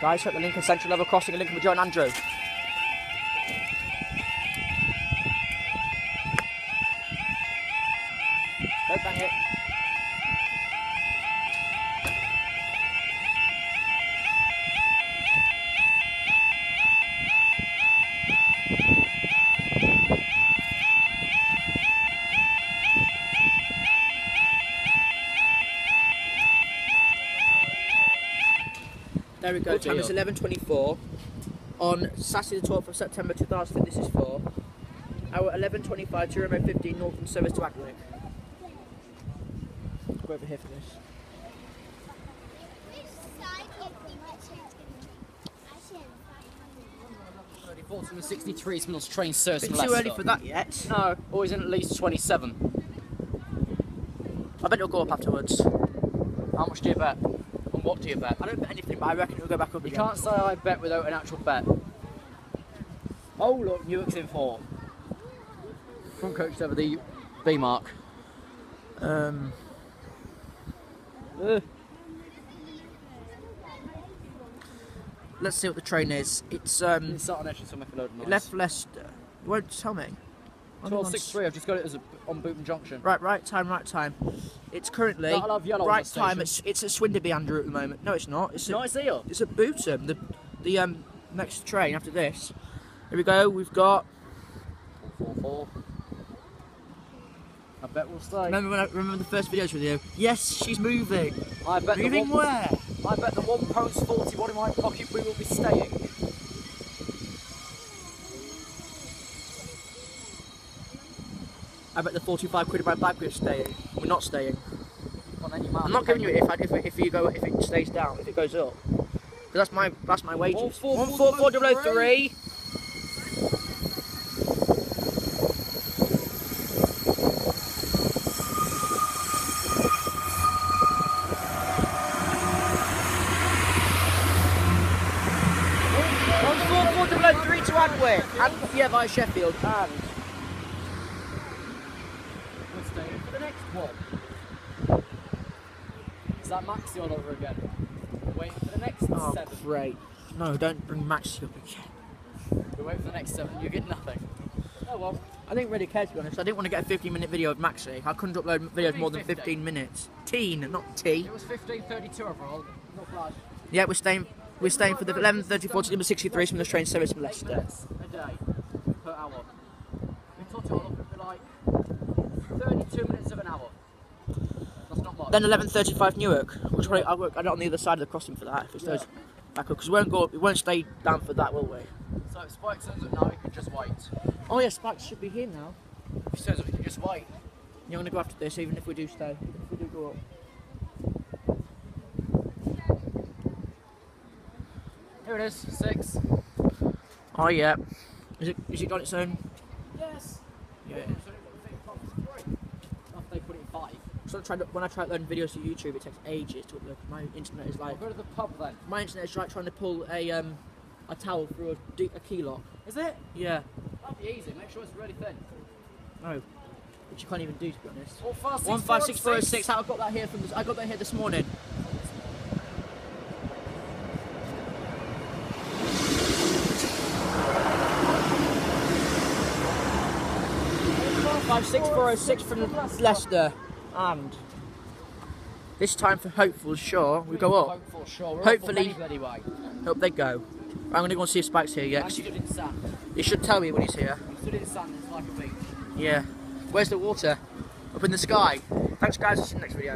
Right guys, at the Lincoln Central level crossing at Lincoln with Joe and Andrew. Don't bang it. There we go, time is 11:24 on Saturday the 12th of September 2000, this is for our 11:25 to Romeo 15 Northern service to Ackwick. Go over here for this. From 63 Mills train service Bit from too Leicester. early for that yet. No, always in at least 27. I bet it'll go up afterwards. How much do you bet? And what do you bet? I don't bet anything, but I reckon it'll go back up You again. can't say I bet without an actual bet. Oh look, Newark's in 4. Front coach over the B mark. Let's see what the train is. It's It's sat on edge somewhere for load of noise. left Leicester. You won't tell me. 12:63. I've just got it as on Booton Junction. Right time. It's currently That'll have yellow on right the time. station. It's at Swinderby, Andrew, at the moment. No, it's not. It's Nice here. It's at Booton. The next train after this. Here we go. We've got. 444. I bet we'll stay. Remember the first videos with you? Yes, she's moving. I bet Moving the one, where? I bet the £1.41 in my pocket we will be staying. I bet the 45 quid in my bag we're staying. We're not staying. Well, then you might I'm not giving you it if it stays down, if it goes up. Because that's my wages. 14403. To Ackwick, and yeah, by Sheffield, and We're staying for the next one. Is that Maxi all over again? Waiting for the next 7. great. No, don't bring Maxi up again. We're waiting for the next 7. You get nothing. Oh well. I didn't really care, to be honest. I didn't want to get a 15-minute video of Maxi. I couldn't upload videos more than 15 minutes. Teen, not T. It was 15:32 overall. Not bad. Yeah, we're staying for the 11:34 to number 63 from the train service from Leicester. A day per hour. We took it all up for like 32 minutes of an hour. That's not much. Then 11:35 Newark. Which way I work? I don't on the other side of the crossing for that. If it goes back up, because we won't stay down for that, will we? So if Spike turns up now, we can just wait. Oh yeah, Spikes should be here now. If he turns up, we can just wait. You're gonna go after this, even if we do stay. If we do go up. Here it is, 6. Oh yeah. Is it got its own? Yes. Yeah. After they put it in 5. So when I try to load videos to YouTube, it takes ages to upload. My internet is like. Go to the pub then. My internet is like trying to pull a towel through a key lock. Is it? Yeah. That'll be easy. Make sure it's really thin. No. Which you can't even do, to be honest. 156406. I got that here I got that here this morning. 56406 from Leicester, and this time for hopeful, sure, we go up. Hopeful, sure. We're Hopefully, anyway. up they go. I'm going to go and see if Spike's here yet. I stood in sand. He should tell me when he's here. I stood in sand, it's like a beach. Yeah. Where's the water? Up in the sky. Thanks guys, I'll see you in the next video.